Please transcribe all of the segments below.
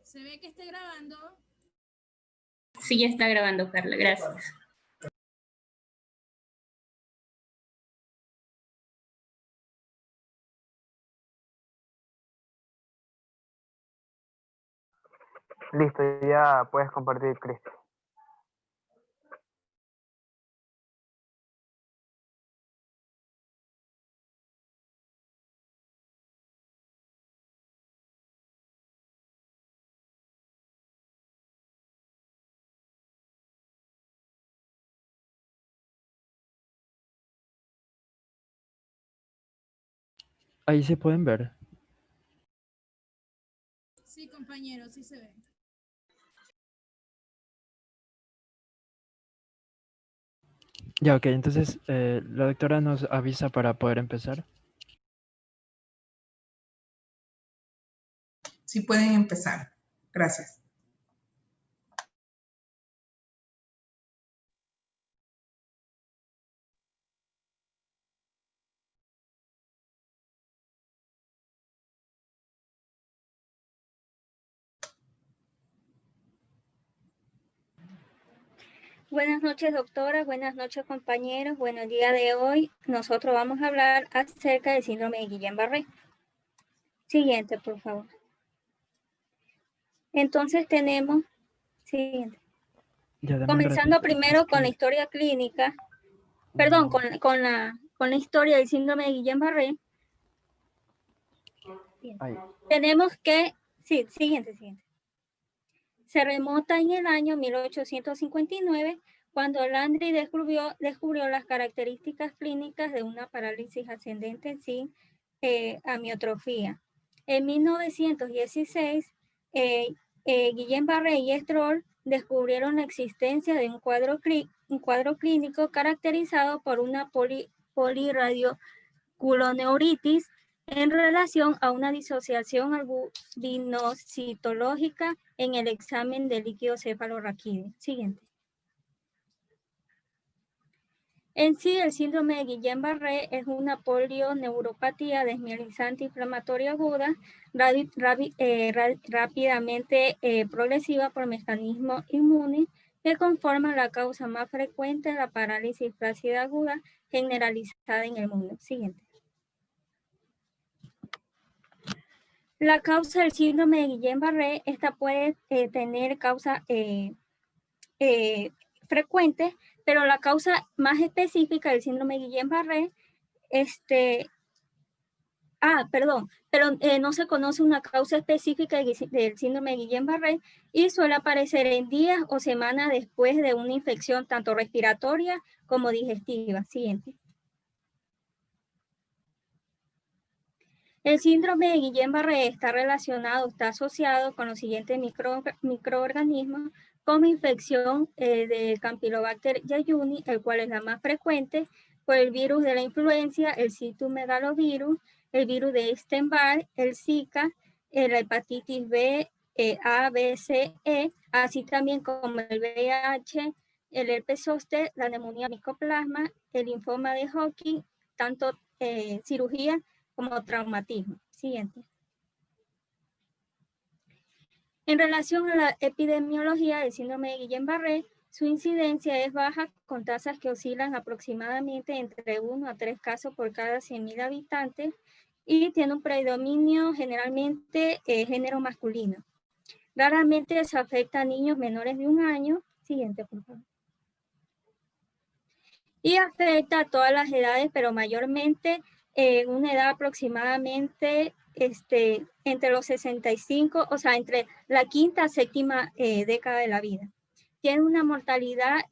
¿Se ve que esté grabando? Sí, ya está grabando, Carla, gracias. Listo, ya puedes compartir, Cristo. Ahí se pueden ver. Sí, compañero, sí se ve. Ya, ok, entonces la doctora nos avisa para poder empezar. Sí pueden empezar. Gracias. Buenas noches, doctora. Buenas noches, compañeros. Bueno, el día de hoy nosotros vamos a hablar acerca del síndrome de Guillain-Barré. Siguiente, por favor. Entonces tenemos, siguiente. Comenzando primero con la historia clínica, perdón, con la historia del síndrome de Guillain-Barré. Tenemos que, sí, siguiente. Se remonta en el año 1859, cuando Landry descubrió las características clínicas de una parálisis ascendente sin amiotrofía. En 1916, Guillain-Barré y Stroll descubrieron la existencia de un cuadro clínico caracterizado por una polirradioculoneuritis en relación a una disociación albinocitológica en el examen de líquido cefalorraquídeo. Siguiente. En sí, el síndrome de Guillain-Barré es una polioneuropatía desmielizante inflamatoria aguda, rápidamente progresiva por mecanismos inmunes que conforman la causa más frecuente de la parálisis flácida aguda generalizada en el mundo. Siguiente. La causa del síndrome de Guillain-Barré, esta puede tener causas frecuentes, pero la causa más específica del síndrome de Guillain-Barré, pero no se conoce una causa específica del síndrome de Guillain-Barré y suele aparecer en días o semanas después de una infección tanto respiratoria como digestiva. Siguiente. El síndrome de Guillain-Barré está asociado con los siguientes microorganismos, como infección de Campylobacter jejuni, el cual es la más frecuente, por el virus de la influenza, el citomegalovirus, el virus de Epstein-Barr, el Zika, la hepatitis B, A, B, C, E, así también como el VIH, el herpes zóster, la neumonía micoplasma, el linfoma de Hodgkin, tanto cirugía como traumatismo. Siguiente. En relación a la epidemiología del síndrome de Guillain-Barré, su incidencia es baja con tasas que oscilan aproximadamente entre 1 a 3 casos por cada 100.000 habitantes y tiene un predominio generalmente género masculino. Raramente se afecta a niños menores de 1 año. Siguiente, por favor. Y afecta a todas las edades, pero mayormente en una edad aproximadamente entre los 65, o sea, entre la quinta a séptima década de la vida. Tiene una mortalidad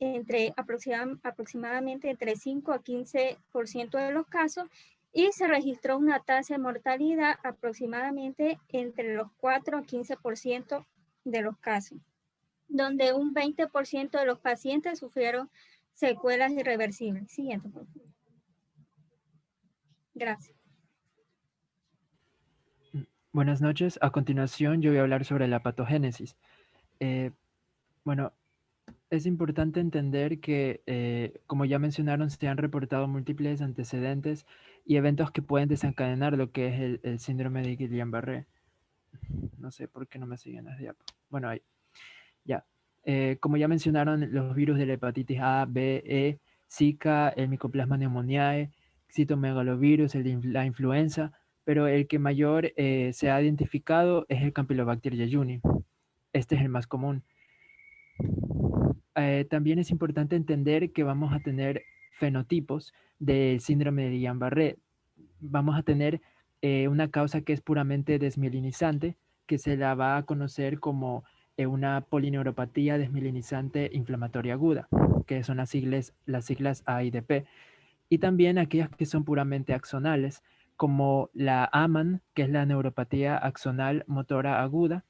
aproximadamente entre 5 a 15% de los casos y se registró una tasa de mortalidad aproximadamente entre los 4 a 15% de los casos, donde un 20% de los pacientes sufrieron secuelas irreversibles. Siguiente, por favor. Gracias. Buenas noches. A continuación yo voy a hablar sobre la patogénesis. Bueno, es importante entender que, como ya mencionaron, se han reportado múltiples antecedentes y eventos que pueden desencadenar lo que es el síndrome de Guillain-Barré. No sé por qué no me siguen las diapos. Bueno, ahí. Ya. Como ya mencionaron, los virus de la hepatitis A, B, E, Zika, el Mycoplasma pneumoniae, citomegalovirus, el de la influenza, pero el que mayor se ha identificado es el Campylobacter jejuni. Este es el más común. También es importante entender que vamos a tener fenotipos del síndrome de Guillain-Barré. Vamos a tener una causa que es puramente desmielinizante, que se la va a conocer como una polineuropatía desmielinizante inflamatoria aguda, que son las siglas A y D P. Y también aquellas que son puramente axonales, como la AMAN, que es la neuropatía axonal motora aguda,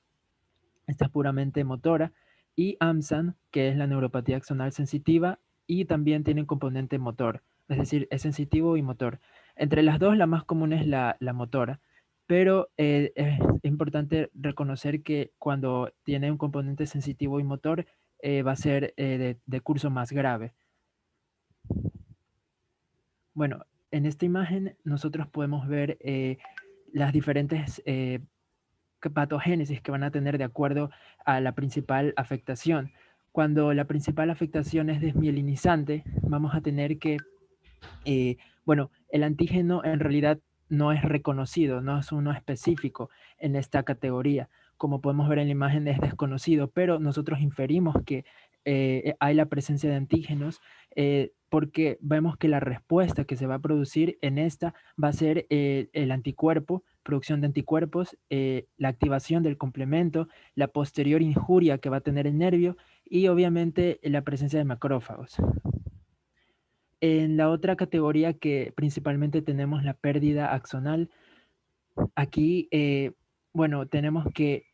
esta es puramente motora, y AMSAN, que es la neuropatía axonal sensitiva, y también tiene un componente motor, es decir, es sensitivo y motor. Entre las dos, la más común es la motora, pero es importante reconocer que cuando tiene un componente sensitivo y motor, va a ser de curso más grave. Bueno, en esta imagen nosotros podemos ver las diferentes patogénesis que van a tener de acuerdo a la principal afectación. Cuando la principal afectación es desmielinizante, vamos a tener que, bueno, el antígeno en realidad no es reconocido, no es uno específico en esta categoría. Como podemos ver en la imagen es desconocido, pero nosotros inferimos que hay la presencia de antígenos porque vemos que la respuesta que se va a producir en esta va a ser el anticuerpo, producción de anticuerpos, la activación del complemento, la posterior injuria que va a tener el nervio y obviamente la presencia de macrófagos. En la otra categoría que principalmente tenemos la pérdida axonal, aquí, bueno, tenemos que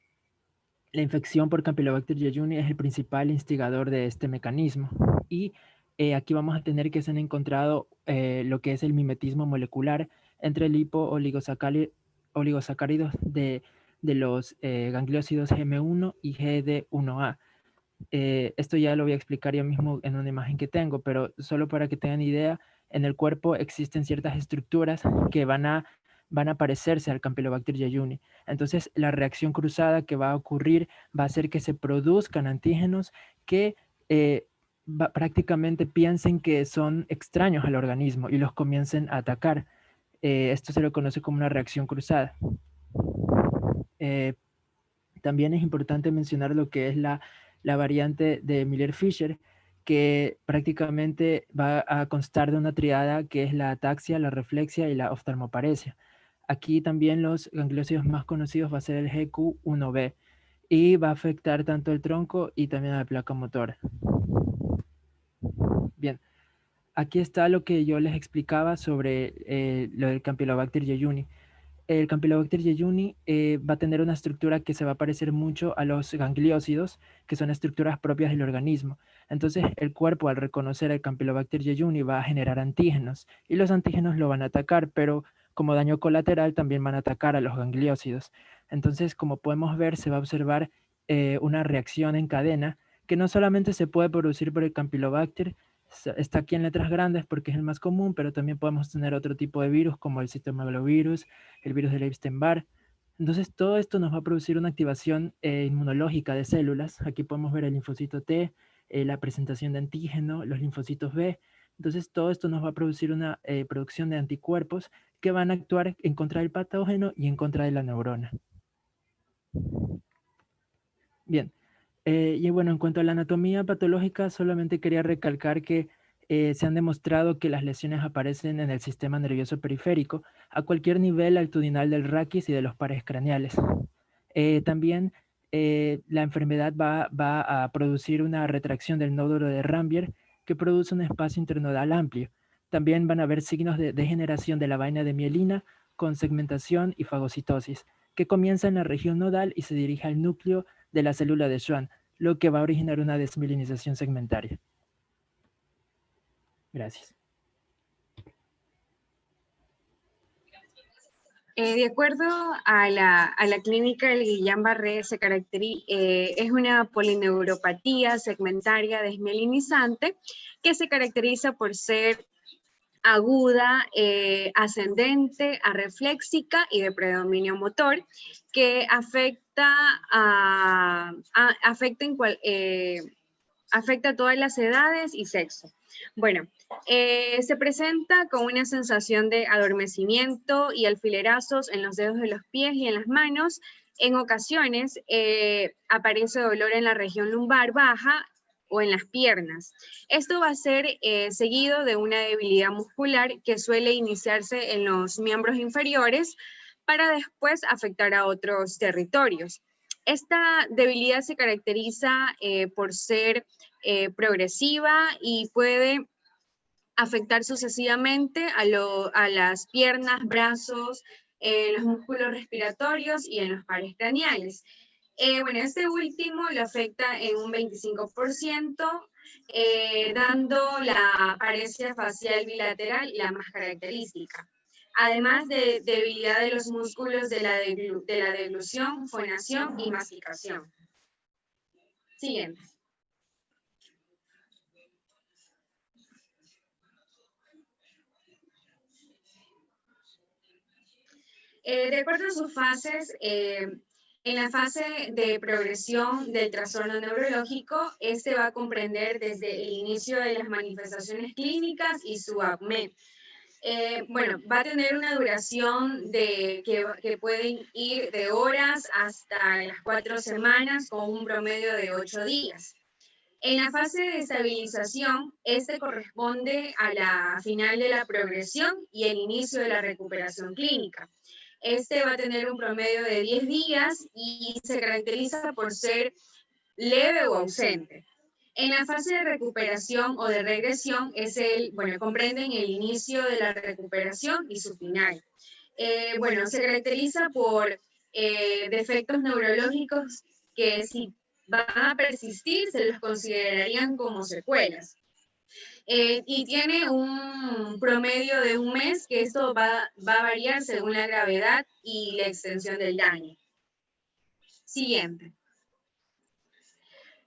la infección por Campylobacter jejuni es el principal instigador de este mecanismo y aquí vamos a tener que se han encontrado lo que es el mimetismo molecular entre oligosacáridos de los gangliósidos GM1 y GD1A. Esto ya lo voy a explicar yo mismo en una imagen que tengo, pero solo para que tengan idea, en el cuerpo existen ciertas estructuras que van a parecerse al Campylobacter jejuni. Entonces, la reacción cruzada que va a ocurrir va a hacer que se produzcan antígenos que prácticamente piensen que son extraños al organismo y los comiencen a atacar. Esto se lo conoce como una reacción cruzada. También es importante mencionar lo que es la variante de Miller-Fisher, que prácticamente va a constar de una triada que es la ataxia, la reflexia y la oftalmoparesia. Aquí también los gangliósidos más conocidos va a ser el GQ1B y va a afectar tanto el tronco y también a la placa motora. Bien, aquí está lo que yo les explicaba sobre lo del Campylobacter jejuni. El Campylobacter jejuni va a tener una estructura que se va a parecer mucho a los gangliósidos, que son estructuras propias del organismo. Entonces, el cuerpo, al reconocer el Campylobacter jejuni, va a generar antígenos, y los antígenos lo van a atacar, pero como daño colateral también van a atacar a los gangliósidos. Entonces, como podemos ver, se va a observar una reacción en cadena que no solamente se puede producir por el Campylobacter, está aquí en letras grandes porque es el más común, pero también podemos tener otro tipo de virus como el citomegalovirus, el virus del Epstein-Barr. Entonces todo esto nos va a producir una activación inmunológica de células. Aquí podemos ver el linfocito T, la presentación de antígeno, los linfocitos B. Entonces todo esto nos va a producir una producción de anticuerpos que van a actuar en contra del patógeno y en contra de la neurona. Bien. Y bueno, en cuanto a la anatomía patológica, solamente quería recalcar que se han demostrado que las lesiones aparecen en el sistema nervioso periférico a cualquier nivel altitudinal del raquis y de los pares craneales. También la enfermedad va a producir una retracción del nódulo de Rambier que produce un espacio internodal amplio. También van a haber signos de degeneración de la vaina de mielina con segmentación y fagocitosis, que comienza en la región nodal y se dirige al núcleo de la célula de Schwann, lo que va a originar una desmielinización segmentaria. Gracias. De acuerdo a la clínica del Guillain-Barré, es una polineuropatía segmentaria desmielinizante que se caracteriza por ser aguda, ascendente, arrefléxica y de predominio motor, que afecta a todas las edades y sexo. Bueno, se presenta con una sensación de adormecimiento y alfilerazos en los dedos de los pies y en las manos. En ocasiones aparece dolor en la región lumbar baja o en las piernas. Esto va a ser seguido de una debilidad muscular que suele iniciarse en los miembros inferiores para después afectar a otros territorios. Esta debilidad se caracteriza por ser progresiva y puede afectar sucesivamente a las piernas, brazos, los músculos respiratorios y en los pares craneales. Bueno, este último lo afecta en un 25%, dando la paresia facial bilateral la más característica. Además de debilidad de los músculos de la deglución, fonación y masticación. Siguiente. De acuerdo a sus fases, en la fase de progresión del trastorno neurológico, este va a comprender desde el inicio de las manifestaciones clínicas y su acné. Bueno, va a tener una duración que pueden ir de horas hasta las 4 semanas con un promedio de 8 días. En la fase de estabilización, este corresponde a la final de la progresión y el inicio de la recuperación clínica. Este va a tener un promedio de 10 días y se caracteriza por ser leve o ausente. En la fase de recuperación o de regresión, comprenden el inicio de la recuperación y su final. Bueno, se caracteriza por defectos neurológicos que si van a persistir se los considerarían como secuelas. Y tiene un promedio de un mes, que esto va a variar según la gravedad y la extensión del daño. Siguiente.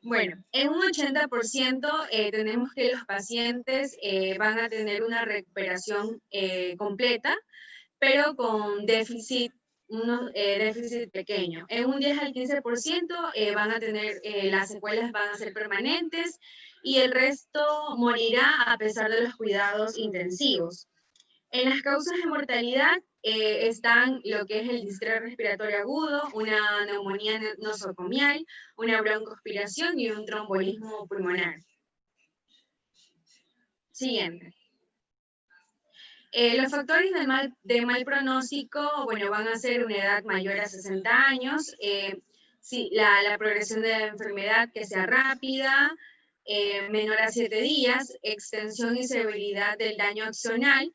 Bueno, en un 80% tenemos que los pacientes van a tener una recuperación completa, pero con déficit pequeño. En un 10 al 15% van a tener, las secuelas van a ser permanentes y el resto morirá a pesar de los cuidados intensivos. En las causas de mortalidad están lo que es el distrés respiratorio agudo, una neumonía nosocomial, una broncoaspiración y un trombolismo pulmonar. Siguiente. Los factores de mal pronóstico, bueno, van a ser una edad mayor a 60 años, la progresión de la enfermedad que sea rápida, menor a 7 días, extensión y severidad del daño axonal,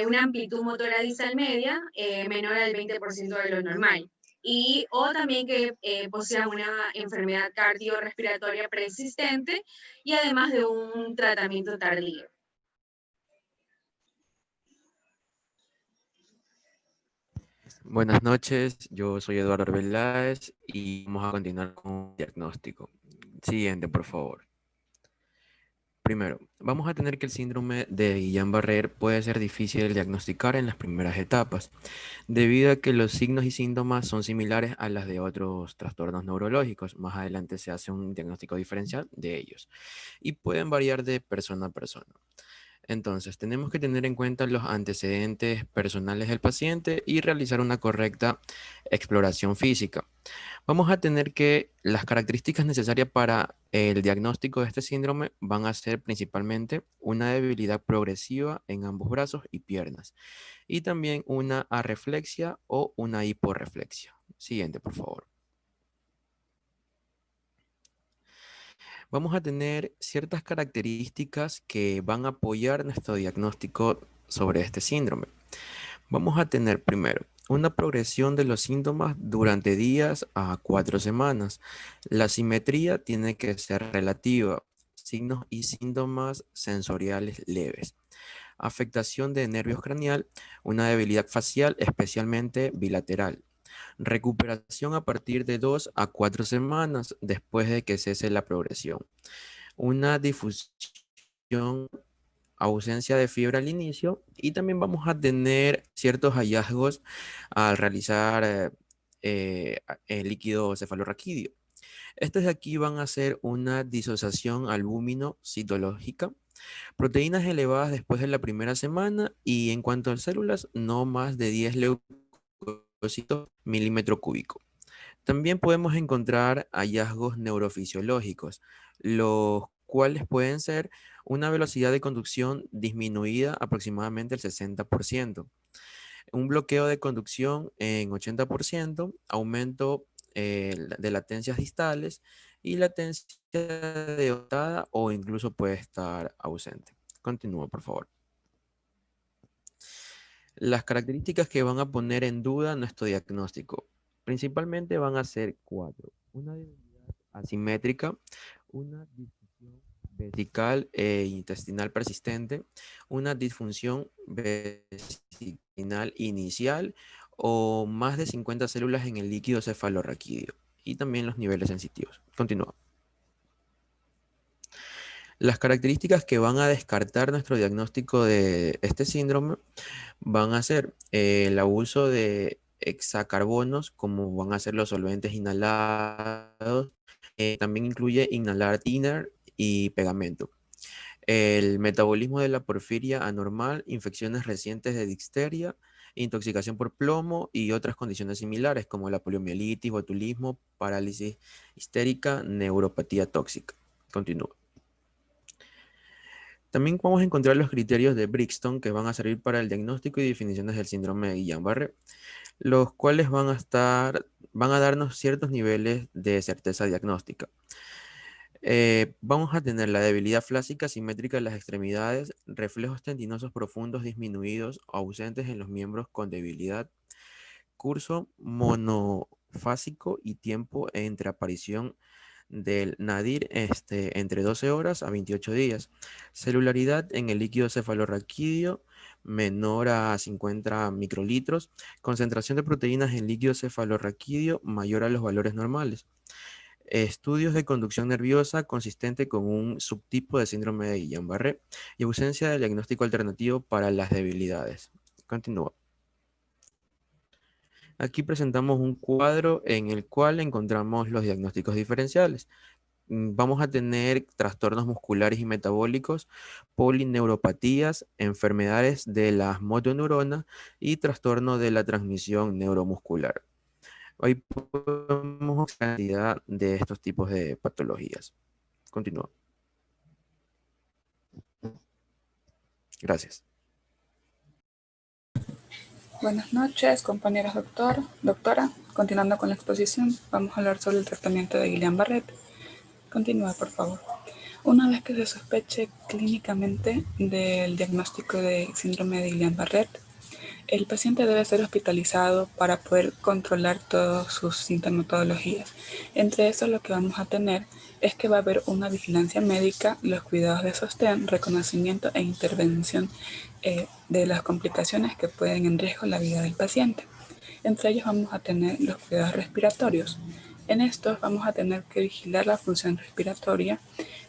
una amplitud motora distal media menor al 20% de lo normal. O también que posea una enfermedad cardiorrespiratoria preexistente y además de un tratamiento tardío. Buenas noches, yo soy Eduardo Arbeláez y vamos a continuar con el diagnóstico. Siguiente, por favor. Primero, vamos a tener que el síndrome de Guillain-Barré puede ser difícil de diagnosticar en las primeras etapas, debido a que los signos y síntomas son similares a las de otros trastornos neurológicos. Más adelante se hace un diagnóstico diferencial de ellos y pueden variar de persona a persona. Entonces, tenemos que tener en cuenta los antecedentes personales del paciente y realizar una correcta exploración física. Vamos a tener que las características necesarias para el diagnóstico de este síndrome van a ser principalmente una debilidad progresiva en ambos brazos y piernas y también una arreflexia o una hiporreflexia. Siguiente, por favor. Vamos a tener ciertas características que van a apoyar nuestro diagnóstico sobre este síndrome. Vamos a tener primero una progresión de los síntomas durante días a 4 semanas. La simetría tiene que ser relativa, signos y síntomas sensoriales leves. Afectación de nervios craneal, una debilidad facial, especialmente bilateral. Recuperación a partir de 2 a 4 semanas después de que cese la progresión. Una difusión ausencia de fiebre al inicio y también vamos a tener ciertos hallazgos al realizar el líquido cefalorraquídeo. Estos de aquí van a ser una disociación albúmino-citológica, proteínas elevadas después de la primera semana y en cuanto a células, no más de 10 leucocitos milímetro cúbico. También podemos encontrar hallazgos neurofisiológicos, los cuales pueden ser una velocidad de conducción disminuida aproximadamente el 60%, un bloqueo de conducción en 80%, aumento de latencias distales y latencia deotada o incluso puede estar ausente. Continúa, por favor. Las características que van a poner en duda nuestro diagnóstico principalmente van a ser 4. Una debilidad asimétrica, una disfunción vesical e intestinal persistente, una disfunción vesical inicial o más de 50 células en el líquido cefalorraquídeo y también los niveles sensitivos. Continúa. Las características que van a descartar nuestro diagnóstico de este síndrome van a ser el abuso de hexacarbonos, como van a ser los solventes inhalados. También incluye inhalar thinner y pegamento. El metabolismo de la porfiria anormal, infecciones recientes de difteria, intoxicación por plomo y otras condiciones similares como la poliomielitis, botulismo, parálisis histérica, neuropatía tóxica. Continúa. También vamos a encontrar los criterios de Brixton que van a servir para el diagnóstico y definiciones del síndrome de Guillain-Barré, los cuales van a darnos ciertos niveles de certeza diagnóstica. Vamos a tener la debilidad flácica simétrica de las extremidades, reflejos tendinosos profundos disminuidos o ausentes en los miembros con debilidad, curso monofásico y tiempo entre aparición del nadir entre 12 horas a 28 días. Celularidad en el líquido cefalorraquídeo menor a 50 microlitros. Concentración de proteínas en líquido cefalorraquídeo mayor a los valores normales. Estudios de conducción nerviosa consistente con un subtipo de síndrome de Guillain-Barré y ausencia de diagnóstico alternativo para las debilidades. Continúa. Aquí presentamos un cuadro en el cual encontramos los diagnósticos diferenciales. Vamos a tener trastornos musculares y metabólicos, polineuropatías, enfermedades de las motoneuronas y trastorno de la transmisión neuromuscular. Hoy podemos ver cantidad de estos tipos de patologías. Continúa. Gracias. Buenas noches, compañeros doctora. Continuando con la exposición, vamos a hablar sobre el tratamiento de Guillain-Barré. Continúa, por favor. Una vez que se sospeche clínicamente del diagnóstico de síndrome de Guillain-Barré, el paciente debe ser hospitalizado para poder controlar todas sus sintomatologías. Entre eso lo que vamos a tener es que va a haber una vigilancia médica, los cuidados de sostén, reconocimiento e intervención de las complicaciones que pueden en riesgo la vida del paciente. Entre ellos vamos a tener los cuidados respiratorios. En estos vamos a tener que vigilar la función respiratoria,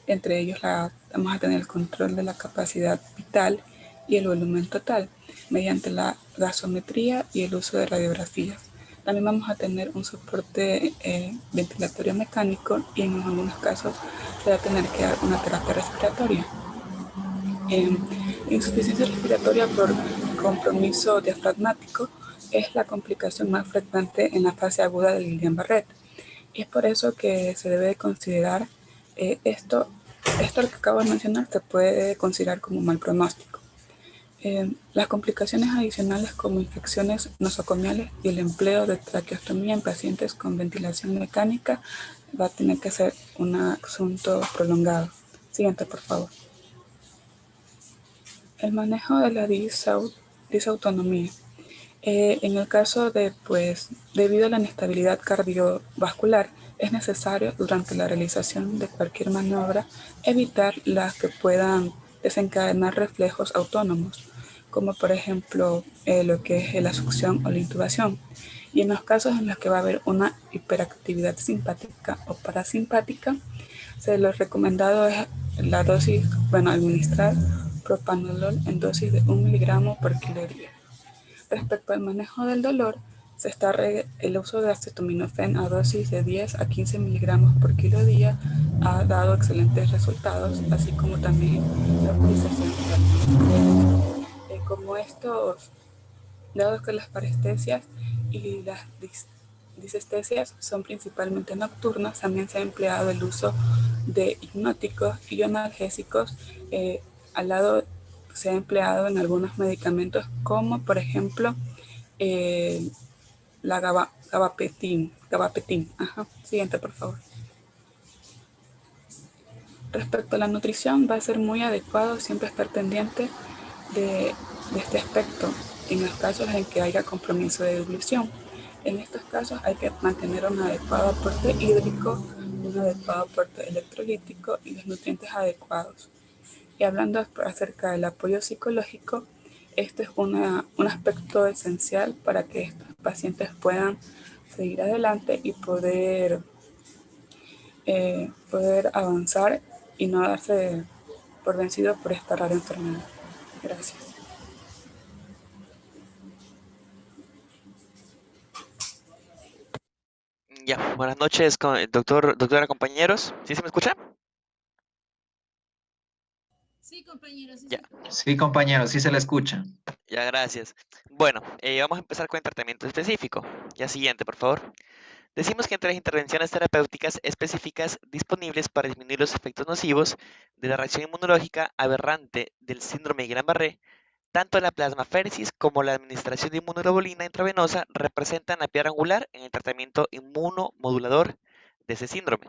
entre ellos vamos a tener el control de la capacidad vital y el volumen total, mediante la gasometría y el uso de radiografías. También vamos a tener un soporte ventilatorio mecánico y en algunos casos se va a tener que dar una terapia respiratoria. Insuficiencia respiratoria por compromiso diafragmático es la complicación más frecuente en la fase aguda del Guillain-Barré. Y es por eso que se debe considerar esto que acabo de mencionar se puede considerar como un mal pronóstico. Las complicaciones adicionales como infecciones nosocomiales y el empleo de traqueostomía en pacientes con ventilación mecánica va a tener que ser un asunto prolongado. Siguiente, por favor. El manejo de la disautonomía. En el caso de, debido a la inestabilidad cardiovascular, es necesario durante la realización de cualquier maniobra evitar las que puedan desencadenar reflejos autónomos, como por ejemplo lo que es la succión o la intubación. Y en los casos en los que va a haber una hiperactividad simpática o parasimpática, lo recomendado es la dosis, administrar propanolol en dosis de 1 miligramo por kilo día. Respecto al manejo del dolor, el uso de acetaminofén a dosis de 10 a 15 miligramos por kilo día ha dado excelentes resultados, así como también la utilización de como estos, dado que las parestesias y las disestesias son principalmente nocturnas, también se ha empleado el uso de hipnóticos y analgésicos. Al lado se ha empleado en algunos medicamentos como por ejemplo la gabapentin. Siguiente, por favor. Respecto a la nutrición, va a ser muy adecuado siempre estar pendiente de este aspecto en los casos en que haya compromiso de dilución. En estos casos hay que mantener un adecuado aporte hídrico, un adecuado aporte electrolítico y los nutrientes adecuados. Y hablando acerca del apoyo psicológico, esto es un aspecto esencial para que estos pacientes puedan seguir adelante y poder avanzar y no darse por vencido por esta rara enfermedad. Gracias. Ya, buenas noches, doctora, compañeros. ¿Sí se me escucha? Sí, compañero, sí Ya. se escucha. Sí, compañero, sí se le escucha. Ya, gracias. Bueno, vamos a empezar con el tratamiento específico. Ya, siguiente, por favor. Decimos que entre las intervenciones terapéuticas específicas disponibles para disminuir los efectos nocivos de la reacción inmunológica aberrante del síndrome de Guillain-Barré, tanto la plasmaféresis como la administración de inmunoglobulina intravenosa representan la piedra angular en el tratamiento inmunomodulador de ese síndrome.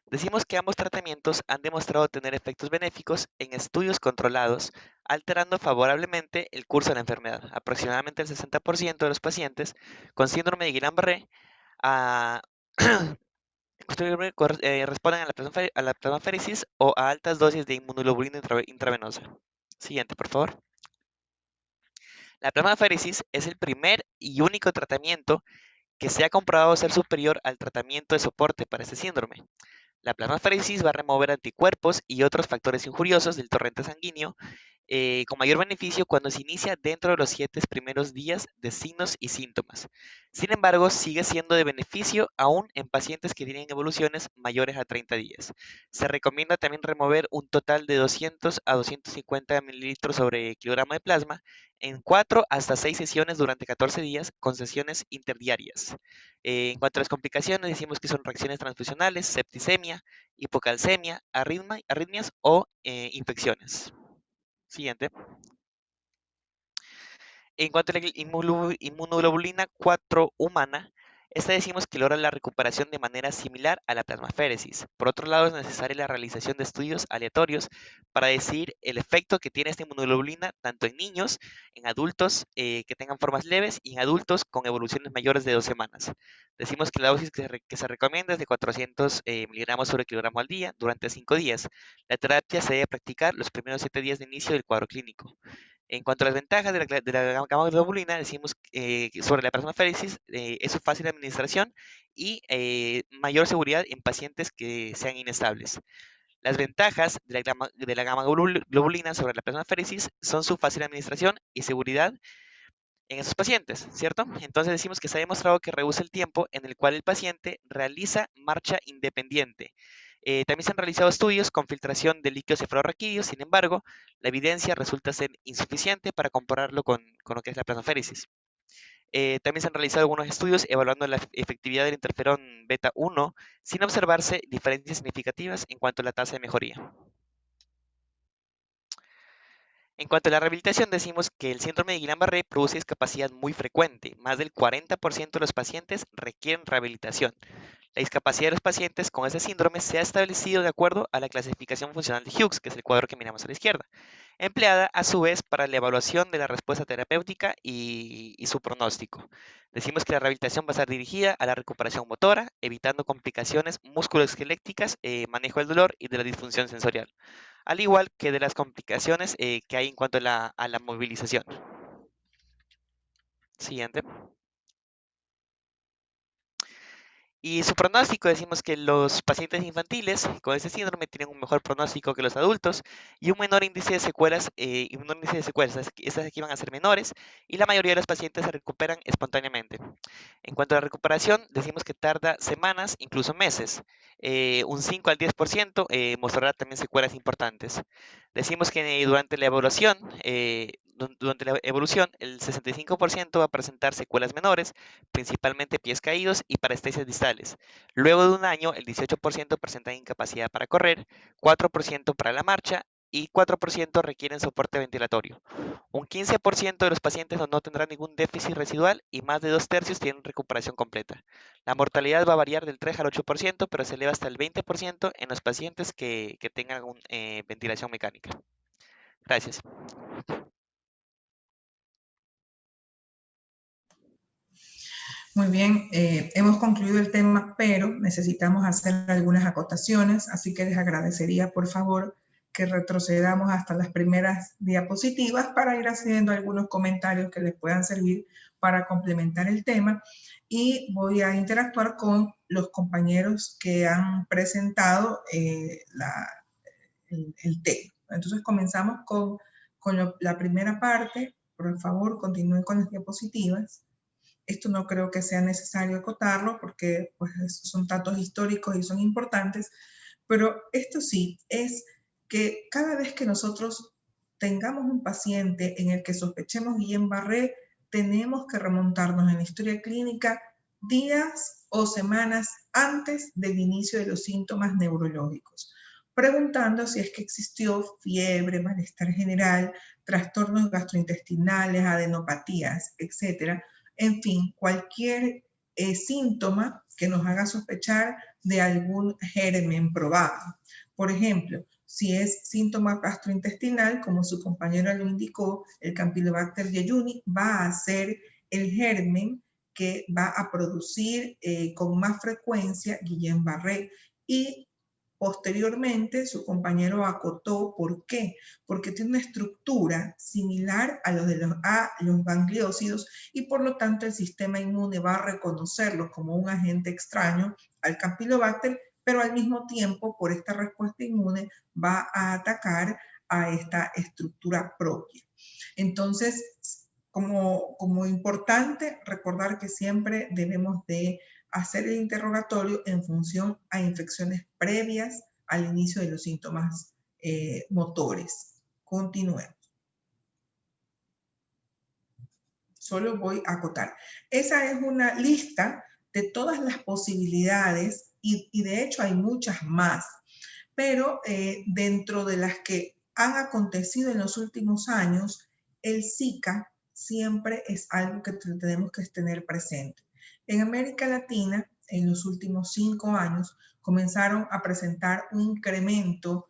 Decimos que ambos tratamientos han demostrado tener efectos benéficos en estudios controlados, alterando favorablemente el curso de la enfermedad. Aproximadamente el 60% de los pacientes con síndrome de Guillain-Barré responden a la plasmaféresis o a altas dosis de inmunoglobulina intravenosa. Siguiente, por favor. La plasmaféresis es el primer y único tratamiento que se ha comprobado ser superior al tratamiento de soporte para este síndrome. La plasmaféresis va a remover anticuerpos y otros factores injuriosos del torrente sanguíneo con mayor beneficio cuando se inicia dentro de los 7 primeros días de signos y síntomas. Sin embargo, sigue siendo de beneficio aún en pacientes que tienen evoluciones mayores a 30 días. Se recomienda también remover un total de 200 a 250 mililitros sobre kilogramo de plasma en 4 hasta 6 sesiones durante 14 días con sesiones interdiarias. En cuanto a las complicaciones, decimos que son reacciones transfusionales, septicemia, hipocalcemia, arritmias o infecciones. Siguiente. En cuanto a la inmunoglobulina 4 humana, esta decimos que logra la recuperación de manera similar a la plasmaféresis. Por otro lado, es necesaria la realización de estudios aleatorios para decidir el efecto que tiene esta inmunoglobulina tanto en niños, en adultos que tengan formas leves y en adultos con evoluciones mayores de 2 semanas. Decimos que la dosis que se recomienda es de 400 miligramos sobre kilogramo al día durante 5 días. La terapia se debe practicar los primeros 7 días de inicio del cuadro clínico. En cuanto a las ventajas de la gamma-globulina, decimos sobre la plasmaféresis es su fácil administración y mayor seguridad en pacientes que sean inestables. Las ventajas de la gamma-globulina sobre la plasmaféresis son su fácil administración y seguridad en esos pacientes, ¿cierto? Entonces decimos que se ha demostrado que reduce el tiempo en el cual el paciente realiza marcha independiente. También se han realizado estudios con filtración de líquidos cefalorraquídeos, sin embargo, la evidencia resulta ser insuficiente para compararlo con lo que es la plasmaféresis. También se han realizado algunos estudios evaluando la efectividad del interferón beta 1 sin observarse diferencias significativas en cuanto a la tasa de mejoría. En cuanto a la rehabilitación, decimos que el síndrome de Guillain-Barré produce discapacidad muy frecuente. Más del 40% de los pacientes requieren rehabilitación. La discapacidad de los pacientes con ese síndrome se ha establecido de acuerdo a la clasificación funcional de Hughes, que es el cuadro que miramos a la izquierda, empleada a su vez para la evaluación de la respuesta terapéutica y su pronóstico. Decimos que la rehabilitación va a estar dirigida a la recuperación motora, evitando complicaciones musculoesqueléticas, manejo del dolor y de la disfunción sensorial, al igual que de las complicaciones que hay en cuanto a la movilización. Y su pronóstico, decimos que los pacientes infantiles con este síndrome tienen un mejor pronóstico que los adultos y un menor índice de secuelas, estas aquí van a ser menores, y la mayoría de los pacientes se recuperan espontáneamente. En cuanto a la recuperación, decimos que tarda semanas, incluso meses. Un 5 al 10% mostrará también secuelas importantes. Decimos que durante la evolución, el 65% va a presentar secuelas menores, principalmente pies caídos y parestesias distales. Luego de un año, el 18% presenta incapacidad para correr, 4% para la marcha y 4% requieren soporte ventilatorio. Un 15% de los pacientes no tendrán ningún déficit residual y más de 2/3 tienen recuperación completa. La mortalidad va a variar del 3 al 8%, pero se eleva hasta el 20% en los pacientes que tengan ventilación mecánica. Gracias. Muy bien, hemos concluido el tema, pero necesitamos hacer algunas acotaciones, así que les agradecería, por favor, que retrocedamos hasta las primeras diapositivas para ir haciendo algunos comentarios que les puedan servir para complementar el tema. Y voy a interactuar con los compañeros que han presentado el tema. Entonces comenzamos con la primera parte. Por favor, continúen con las diapositivas. Esto no creo que sea necesario acotarlo porque pues, son datos históricos y son importantes, pero esto sí, es que cada vez que nosotros tengamos un paciente en el que sospechemos Guillain-Barré, tenemos que remontarnos en la historia clínica días o semanas antes del inicio de los síntomas neurológicos, preguntando si es que existió fiebre, malestar general, trastornos gastrointestinales, adenopatías, etcétera. En fin, cualquier síntoma que nos haga sospechar de algún germen probable. Por ejemplo, si es síntoma gastrointestinal, como su compañero lo indicó, el Campylobacter jejuni va a ser el germen que va a producir con más frecuencia Guillain-Barré. Y posteriormente, su compañero acotó, ¿por qué? Porque tiene una estructura similar a los gangliósidos y por lo tanto el sistema inmune va a reconocerlo como un agente extraño al Campylobacter, pero al mismo tiempo, por esta respuesta inmune, va a atacar a esta estructura propia. Entonces, como importante, recordar que siempre debemos de hacer el interrogatorio en función a infecciones previas al inicio de los síntomas motores. Continuemos. Solo voy a acotar. Esa es una lista de todas las posibilidades y de hecho hay muchas más, pero dentro de las que han acontecido en los últimos años, el Zika siempre es algo que tenemos que tener presente. En América Latina, en los últimos 5 años, comenzaron a presentar un incremento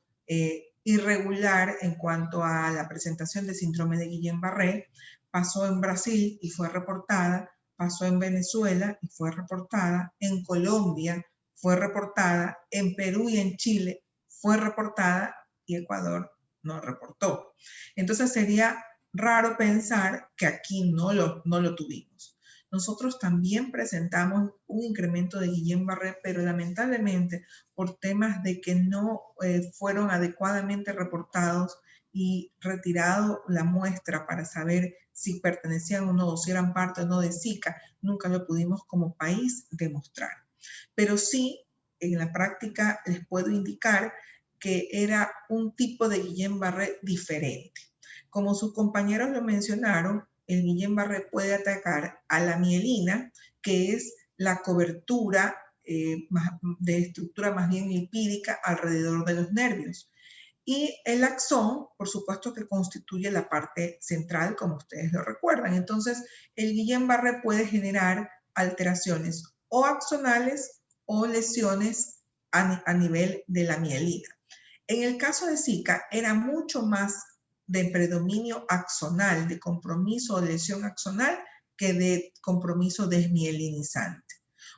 irregular en cuanto a la presentación de síndrome de Guillain-Barré. Pasó en Brasil y fue reportada, pasó en Venezuela y fue reportada, en Colombia fue reportada, en Perú y en Chile fue reportada y Ecuador no reportó. Entonces sería raro pensar que aquí no lo tuvimos. Nosotros también presentamos un incremento de Guillain-Barré, pero lamentablemente por temas de que no fueron adecuadamente reportados y retirado la muestra para saber si pertenecían o no, o si eran parte o no de Zika, nunca lo pudimos como país demostrar. Pero sí, en la práctica les puedo indicar que era un tipo de Guillain-Barré diferente. Como sus compañeros lo mencionaron, el Guillain-Barré puede atacar a la mielina, que es la cobertura de estructura más bien lipídica alrededor de los nervios. Y el axón, por supuesto que constituye la parte central, como ustedes lo recuerdan. Entonces, el Guillain-Barré puede generar alteraciones o axonales o lesiones a nivel de la mielina. En el caso de Zika, era mucho más de predominio axonal, de compromiso o lesión axonal, que de compromiso desmielinizante.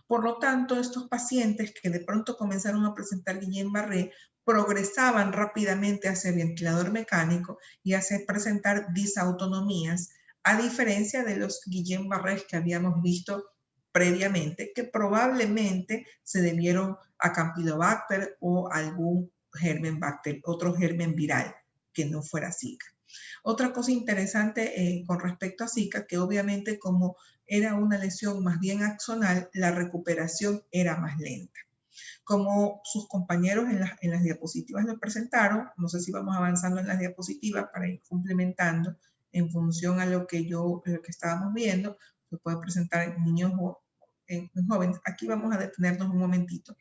Por lo tanto, estos pacientes que de pronto comenzaron a presentar Guillain-Barré progresaban rápidamente hacia el ventilador mecánico y hacia presentar disautonomías, a diferencia de los Guillain-Barré que habíamos visto previamente que probablemente se debieron a Campylobacter o algún germen-bacter, otro germen viral que no fuera Zika. Otra cosa interesante con respecto a Zika, que obviamente como era una lesión más bien axonal, la recuperación era más lenta. Como sus compañeros en las diapositivas lo presentaron, no sé si vamos avanzando en las diapositivas para ir complementando en función a lo que estábamos viendo, se puede presentar en niños o en jóvenes. Aquí vamos a detenernos un momentito.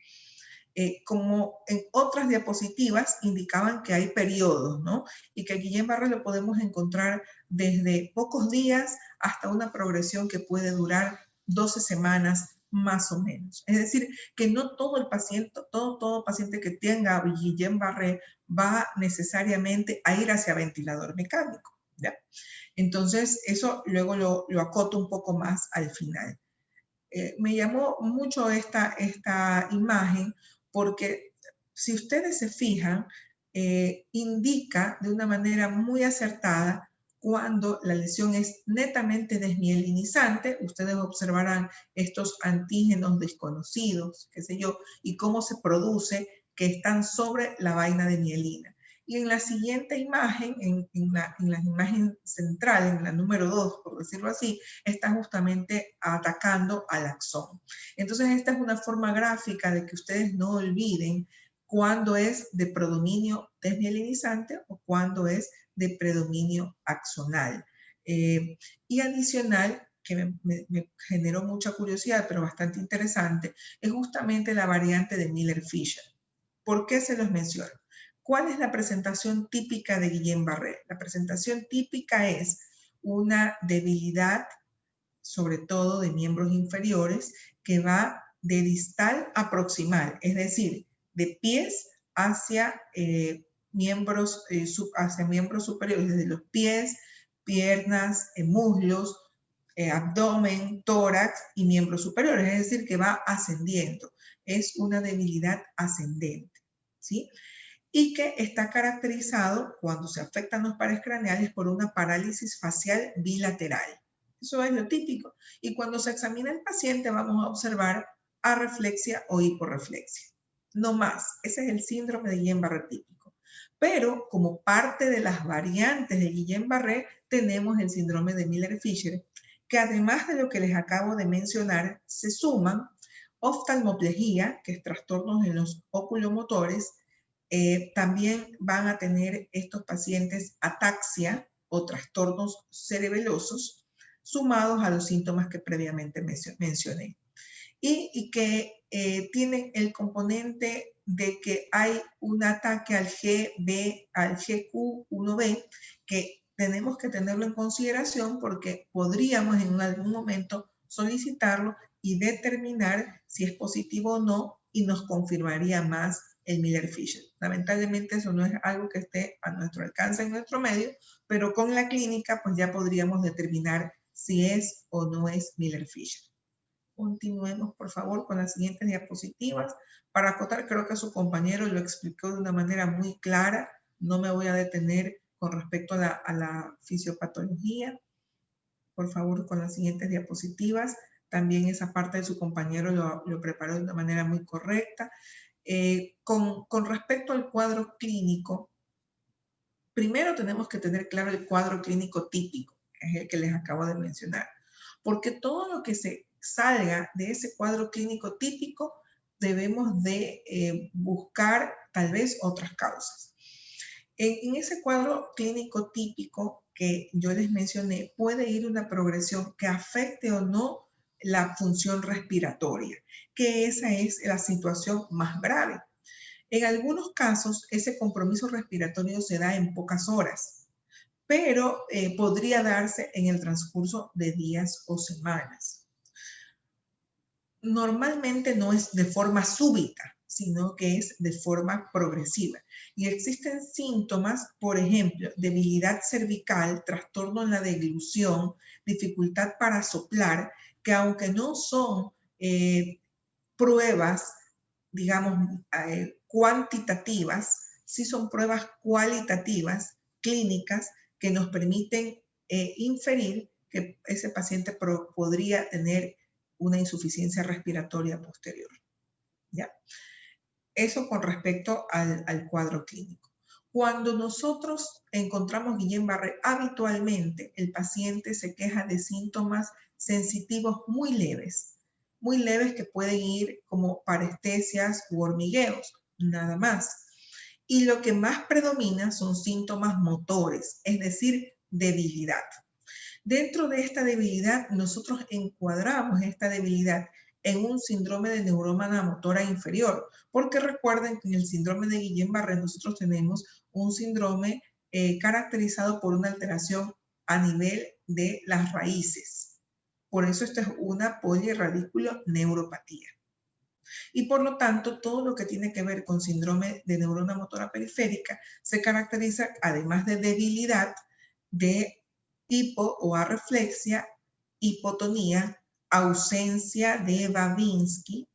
Como en otras diapositivas indicaban que hay periodos, ¿no? Y que Guillain-Barré lo podemos encontrar desde pocos días hasta una progresión que puede durar 12 semanas más o menos. Es decir, que no todo el paciente, todo paciente que tenga Guillain-Barré va necesariamente a ir hacia ventilador mecánico, ¿ya? Entonces, eso luego lo acoto un poco más al final. Me llamó mucho esta imagen porque si ustedes se fijan, indica de una manera muy acertada cuando la lesión es netamente desmielinizante. Ustedes observarán estos antígenos desconocidos, qué sé yo, y cómo se produce que están sobre la vaina de mielina. Y en la siguiente imagen, en la imagen central, en la número 2, por decirlo así, está justamente atacando al axón. Entonces, esta es una forma gráfica de que ustedes no olviden cuándo es de predominio desmielinizante o cuándo es de predominio axonal. Y adicional, que me generó mucha curiosidad, pero bastante interesante, es justamente la variante de Miller-Fisher. ¿Por qué se los menciono? ¿Cuál es la presentación típica de Guillain-Barré? La presentación típica es una debilidad, sobre todo de miembros inferiores, que va de distal a proximal, es decir, de pies hacia miembros superiores, desde los pies, piernas, muslos, abdomen, tórax y miembros superiores, es decir, que va ascendiendo. Es una debilidad ascendente, ¿sí? Y que está caracterizado, cuando se afectan los pares craneales, por una parálisis facial bilateral. Eso es lo típico. Y cuando se examina el paciente, vamos a observar arreflexia o hiporreflexia. No más. Ese es el síndrome de Guillain-Barré típico. Pero como parte de las variantes de Guillain-Barré, tenemos el síndrome de Miller-Fisher, que además de lo que les acabo de mencionar, se suman oftalmoplegia, que es trastornos en los oculomotores. También van a tener estos pacientes ataxia o trastornos cerebelosos, sumados a los síntomas que previamente mencioné. Y que tienen el componente de que hay un ataque al GQ1B, que tenemos que tenerlo en consideración porque podríamos en algún momento solicitarlo y determinar si es positivo o no, y nos confirmaría más el Miller-Fisher. Lamentablemente eso no es algo que esté a nuestro alcance en nuestro medio, pero con la clínica pues ya podríamos determinar si es o no es Miller-Fisher. Continuemos por favor con las siguientes diapositivas. Para acotar, creo que su compañero lo explicó de una manera muy clara. No me voy a detener con respecto a la fisiopatología. Por favor, con las siguientes diapositivas. También esa parte de su compañero lo preparó de una manera muy correcta. Con respecto al cuadro clínico, primero tenemos que tener claro el cuadro clínico típico, que es el que les acabo de mencionar, porque todo lo que se salga de ese cuadro clínico típico debemos de buscar tal vez otras causas. En ese cuadro clínico típico que yo les mencioné, puede ir una progresión que afecte o no la función respiratoria, que esa es la situación más grave. En algunos casos, ese compromiso respiratorio se da en pocas horas, pero podría darse en el transcurso de días o semanas. Normalmente no es de forma súbita, sino que es de forma progresiva. Y existen síntomas, por ejemplo, debilidad cervical, trastorno en la deglución, dificultad para soplar, que aunque no son pruebas, digamos, cuantitativas, sí son pruebas cualitativas, clínicas, que nos permiten inferir que ese paciente podría tener una insuficiencia respiratoria posterior. ¿Ya? Eso con respecto al cuadro clínico. Cuando nosotros encontramos Guillain-Barré, habitualmente el paciente se queja de síntomas sensitivos muy leves que pueden ir como parestesias u hormigueos, nada más. Y lo que más predomina son síntomas motores, es decir, debilidad. Dentro de esta debilidad, nosotros encuadramos esta debilidad en un síndrome de neurómana motora inferior, porque recuerden que en el síndrome de Guillain-Barré nosotros tenemos un síndrome caracterizado por una alteración a nivel de las raíces. Por eso esta es una polirradiculoneuropatía. Y por lo tanto, todo lo que tiene que ver con síndrome de neurona motora periférica se caracteriza, además de debilidad, de hipo o arreflexia, hipotonía, ausencia de Babinski.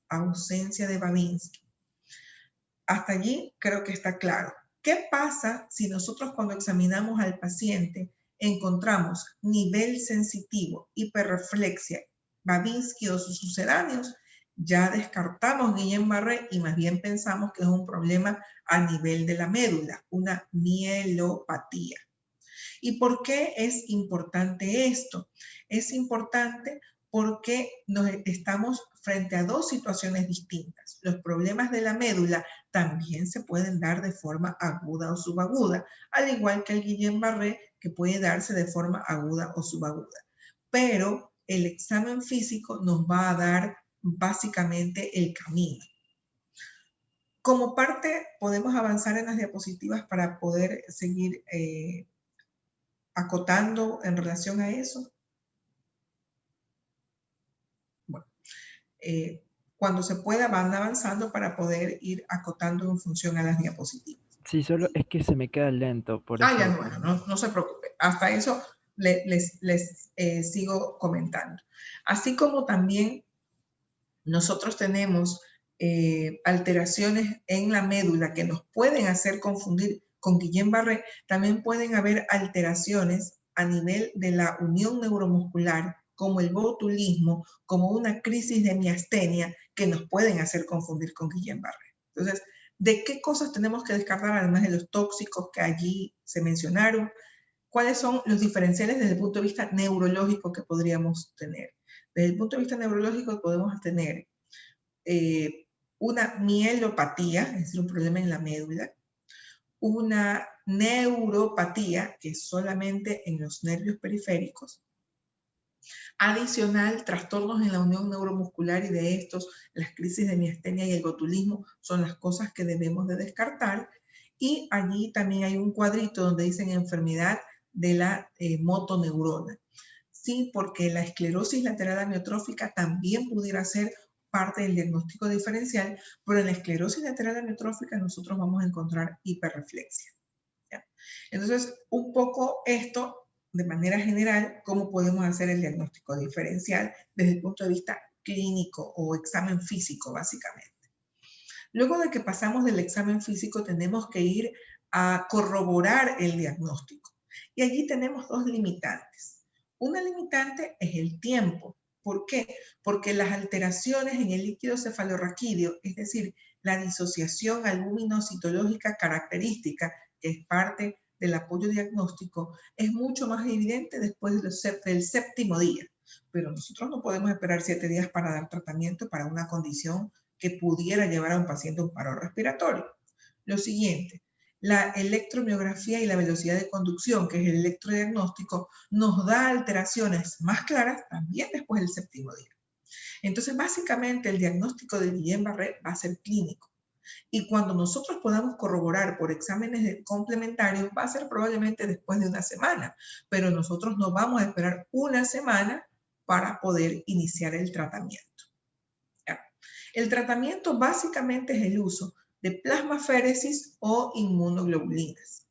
Hasta allí creo que está claro. ¿Qué pasa si nosotros cuando examinamos al paciente encontramos nivel sensitivo, hiperreflexia, Babinski o sus sucedáneos? Ya descartamos Guillain-Barré y más bien pensamos que es un problema a nivel de la médula, una mielopatía. ¿Y por qué es importante esto? Es importante porque estamos frente a dos situaciones distintas. Los problemas de la médula también se pueden dar de forma aguda o subaguda, al igual que el Guillain-Barré, que puede darse de forma aguda o subaguda. Pero el examen físico nos va a dar básicamente el camino. Como parte, podemos avanzar en las diapositivas para poder seguir acotando en relación a eso. Bueno, cuando se pueda van avanzando para poder ir acotando en función a las diapositivas. Sí, solo es que se me queda lento. Por eso. Ya, bueno, no se preocupe. Hasta eso les sigo comentando. Así como también nosotros tenemos alteraciones en la médula que nos pueden hacer confundir con Guillain-Barré, también pueden haber alteraciones a nivel de la unión neuromuscular, como el botulismo, como una crisis de miastenia, que nos pueden hacer confundir con Guillain-Barré. Entonces, ¿de qué cosas tenemos que descartar, además de los tóxicos que allí se mencionaron? ¿Cuáles son los diferenciales desde el punto de vista neurológico que podríamos tener? Desde el punto de vista neurológico podemos tener una mielopatía, es decir, un problema en la médula, una neuropatía, que es solamente en los nervios periféricos, adicional, trastornos en la unión neuromuscular, y de estos, las crisis de miastenia y el botulismo son las cosas que debemos de descartar, y allí también hay un cuadrito donde dicen enfermedad de la motoneurona. Sí, porque la esclerosis lateral amiotrófica también pudiera ser parte del diagnóstico diferencial, pero en la esclerosis lateral amiotrófica nosotros vamos a encontrar hiperreflexia. ¿Ya? Entonces, un poco esto, de manera general, cómo podemos hacer el diagnóstico diferencial desde el punto de vista clínico o examen físico, básicamente. Luego de que pasamos del examen físico, tenemos que ir a corroborar el diagnóstico. Y allí tenemos dos limitantes. Una limitante es el tiempo. ¿Por qué? Porque las alteraciones en el líquido cefalorraquídeo, es decir, la disociación albumino-citológica característica, que es parte del apoyo diagnóstico, es mucho más evidente después del séptimo día. Pero nosotros no podemos esperar 7 días para dar tratamiento para una condición que pudiera llevar a un paciente a un paro respiratorio. Lo siguiente, la electromiografía y la velocidad de conducción, que es el electrodiagnóstico, nos da alteraciones más claras también después del séptimo día. Entonces, básicamente, el diagnóstico de Guillain-Barré va a ser clínico. Y cuando nosotros podamos corroborar por exámenes complementarios, va a ser probablemente después de una semana. Pero nosotros no vamos a esperar una semana para poder iniciar el tratamiento. ¿Ya? El tratamiento básicamente es el uso de plasmaféresis o inmunoglobulinas.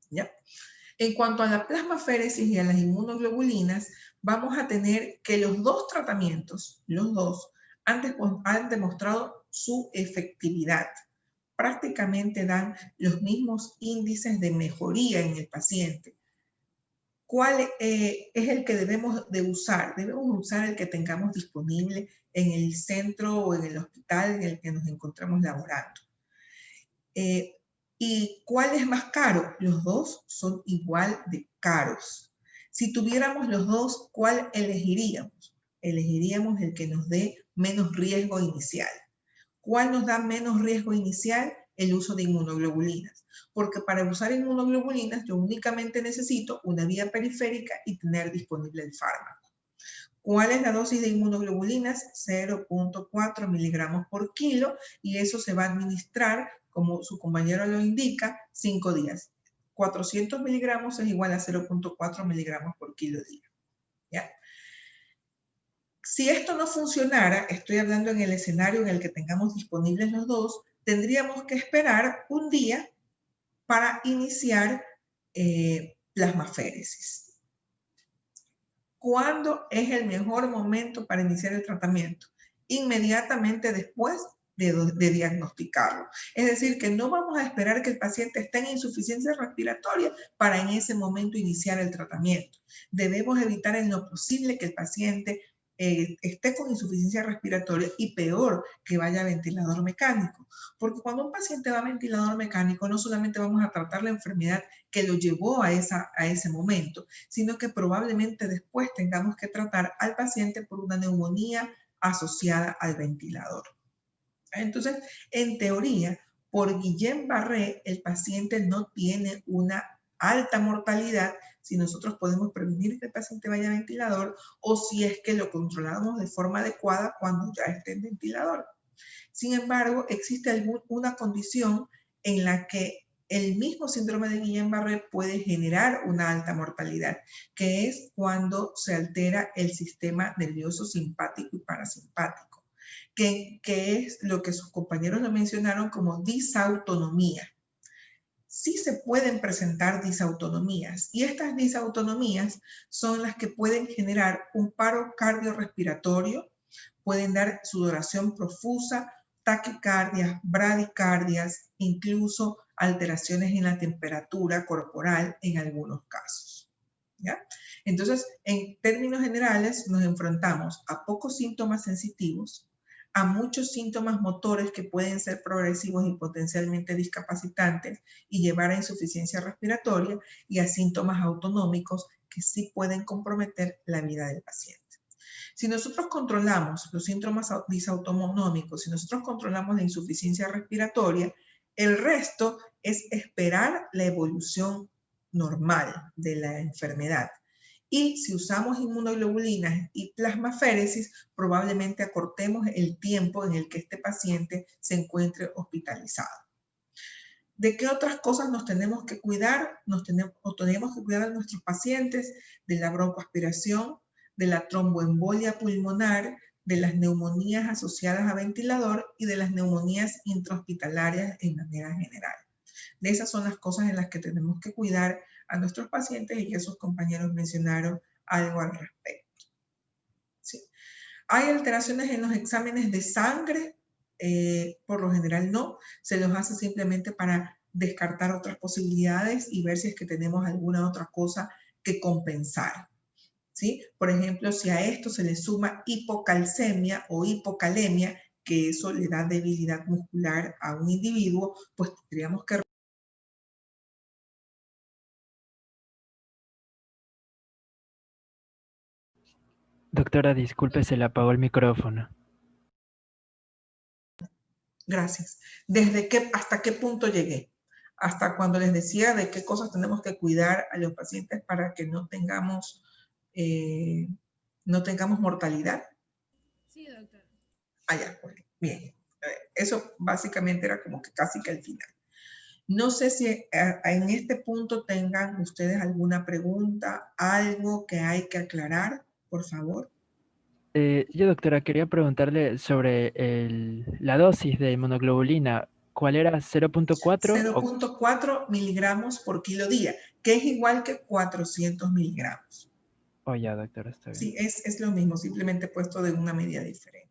¿Ya? En cuanto a la plasmaféresis y a las inmunoglobulinas, vamos a tener que los dos tratamientos, los dos, han demostrado su efectividad. Prácticamente dan los mismos índices de mejoría en el paciente. ¿Cuál es el que debemos de usar? Debemos usar el que tengamos disponible en el centro o en el hospital en el que nos encontramos laborando. ¿Y cuál es más caro? Los dos son igual de caros. Si tuviéramos los dos, ¿cuál elegiríamos? Elegiríamos el que nos dé menos riesgo inicial. ¿Cuál nos da menos riesgo inicial? El uso de inmunoglobulinas. Porque para usar inmunoglobulinas yo únicamente necesito una vía periférica y tener disponible el fármaco. ¿Cuál es la dosis de inmunoglobulinas? 0.4 miligramos por kilo, y eso se va a administrar, como su compañero lo indica, 5 días. 400 miligramos es igual a 0.4 miligramos por kilo día. ¿Ya? Si esto no funcionara, estoy hablando en el escenario en el que tengamos disponibles los dos, tendríamos que esperar un día para iniciar plasmaféresis. ¿Cuándo es el mejor momento para iniciar el tratamiento? Inmediatamente después de diagnosticarlo. Es decir, que no vamos a esperar que el paciente esté en insuficiencia respiratoria para en ese momento iniciar el tratamiento. Debemos evitar en lo posible que el paciente esté con insuficiencia respiratoria, y peor, que vaya a ventilador mecánico. Porque cuando un paciente va a ventilador mecánico, no solamente vamos a tratar la enfermedad que lo llevó a ese momento, sino que probablemente después tengamos que tratar al paciente por una neumonía asociada al ventilador. Entonces, en teoría, por Guillain-Barré, el paciente no tiene una alta mortalidad si nosotros podemos prevenir que el paciente vaya a ventilador, o si es que lo controlamos de forma adecuada cuando ya esté en ventilador. Sin embargo, existe una condición en la que el mismo síndrome de Guillain-Barré puede generar una alta mortalidad, que es cuando se altera el sistema nervioso simpático y parasimpático, que es lo que sus compañeros lo mencionaron como disautonomía. Sí se pueden presentar disautonomías, y estas disautonomías son las que pueden generar un paro cardiorrespiratorio, pueden dar sudoración profusa, taquicardias, bradicardias, incluso alteraciones en la temperatura corporal en algunos casos. ¿Ya? Entonces, en términos generales, nos enfrentamos a pocos síntomas sensitivos, a muchos síntomas motores que pueden ser progresivos y potencialmente discapacitantes y llevar a insuficiencia respiratoria, y a síntomas autonómicos que sí pueden comprometer la vida del paciente. Si nosotros controlamos los síntomas disautonómicos, si nosotros controlamos la insuficiencia respiratoria, el resto es esperar la evolución normal de la enfermedad. Y si usamos inmunoglobulinas y plasmaféresis, probablemente acortemos el tiempo en el que este paciente se encuentre hospitalizado. ¿De qué otras cosas nos tenemos que cuidar? Tenemos que cuidar a nuestros pacientes de la broncoaspiración, de la tromboembolia pulmonar, de las neumonías asociadas a ventilador y de las neumonías intrahospitalarias en manera general. De esas son las cosas en las que tenemos que cuidar a nuestros pacientes, y que sus compañeros mencionaron algo al respecto. ¿Sí? ¿Hay alteraciones en los exámenes de sangre? Por lo general no, se los hace simplemente para descartar otras posibilidades y ver si es que tenemos alguna otra cosa que compensar. ¿Sí? Por ejemplo, si a esto se le suma hipocalcemia o hipocalemia, que eso le da debilidad muscular a un individuo, pues tendríamos que... Doctora, disculpe, se le apagó el micrófono. Gracias. ¿Hasta qué punto llegué? Hasta cuando les decía de qué cosas tenemos que cuidar a los pacientes para que no tengamos mortalidad. Sí, doctora. Ya, pues, bien. Eso básicamente era como que casi que al final. No sé si en este punto tengan ustedes alguna pregunta, algo que hay que aclarar, por favor. Yo, doctora, quería preguntarle sobre la dosis de inmunoglobulina. ¿Cuál era? ¿0.4? 0.4 miligramos por kilo día, que es igual que 400 miligramos. Oh, ya, doctora, está bien. Sí, es lo mismo, simplemente puesto de una medida diferente.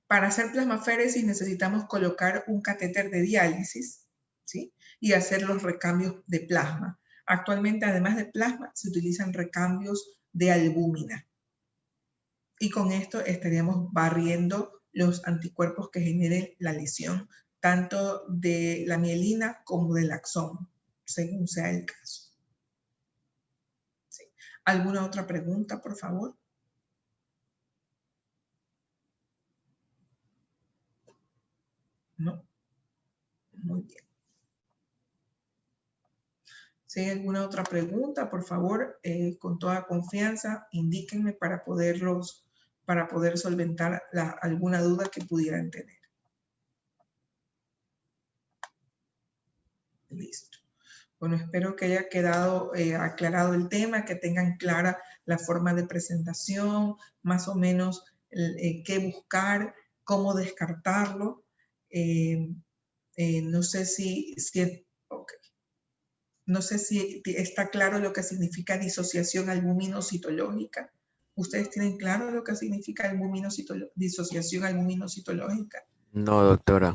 Para hacer plasmaféresis necesitamos colocar un catéter de diálisis, ¿sí? y hacer los recambios de plasma. Actualmente, además de plasma, se utilizan recambios de albúmina. Y con esto estaríamos barriendo los anticuerpos que generen la lesión, tanto de la mielina como del axón, según sea el caso. Sí. ¿Alguna otra pregunta, por favor? ¿No? Muy bien. Si hay alguna otra pregunta, por favor, con toda confianza, indíquenme para poder solventar alguna duda que pudieran tener. Listo. Bueno, espero que haya quedado aclarado el tema, que tengan clara la forma de presentación, más o menos qué buscar, cómo descartarlo. No sé si está claro lo que significa disociación albumino-citológica. ¿Ustedes tienen claro lo que significa disociación albumino-citológica? No, doctora.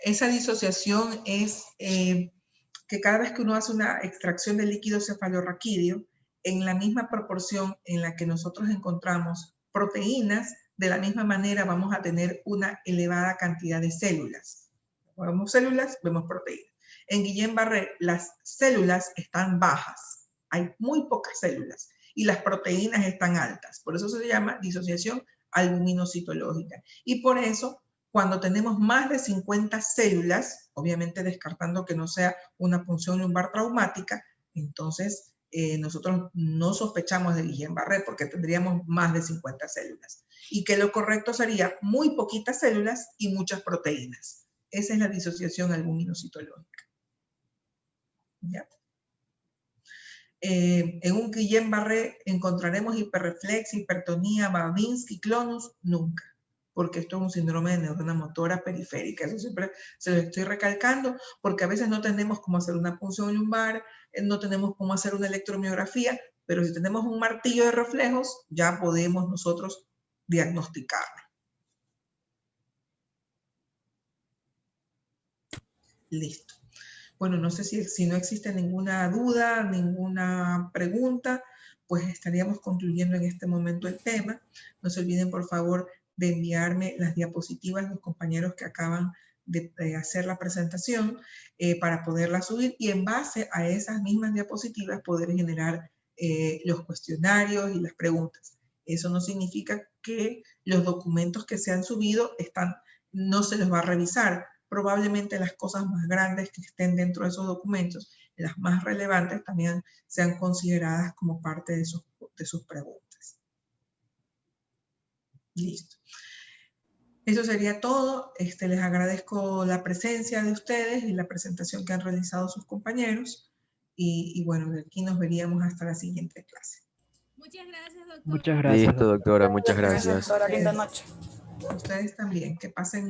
Esa disociación es que cada vez que uno hace una extracción de líquido cefalorraquídeo, en la misma proporción en la que nosotros encontramos proteínas, de la misma manera vamos a tener una elevada cantidad de células. Vemos células, vemos proteínas. En Guillain-Barré las células están bajas, hay muy pocas células y las proteínas están altas. Por eso se llama disociación albumino-citológica. Y por eso, cuando tenemos más de 50 células, obviamente descartando que no sea una punción lumbar traumática, entonces nosotros no sospechamos de Guillain-Barré porque tendríamos más de 50 células. Y que lo correcto sería muy poquitas células y muchas proteínas. Esa es la disociación albumino-citológica. ¿Ya? En un Guillain-Barré encontraremos hiperreflexia, hipertonía, Babinski, clonus, nunca, porque esto es un síndrome de neurona motora periférica. Eso siempre se lo estoy recalcando, porque a veces no tenemos cómo hacer una punción lumbar, no tenemos cómo hacer una electromiografía, pero si tenemos un martillo de reflejos, ya podemos nosotros diagnosticarlo. Listo. Bueno, no sé si no existe ninguna duda, ninguna pregunta, pues estaríamos concluyendo en este momento el tema. No se olviden, por favor, de enviarme las diapositivas los compañeros que acaban de hacer la presentación para poderla subir y en base a esas mismas diapositivas poder generar los cuestionarios y las preguntas. Eso no significa que los documentos que se han subido no se los va a revisar. Probablemente las cosas más grandes que estén dentro de esos documentos, las más relevantes, también sean consideradas como parte de sus preguntas. Listo. Eso sería todo. Les agradezco la presencia de ustedes y la presentación que han realizado sus compañeros. Y bueno, de aquí nos veríamos hasta la siguiente clase. Muchas gracias, doctor. Muchas gracias. Listo, doctora. Muchas gracias. Doctora, linda noche. Ustedes también. Que pasen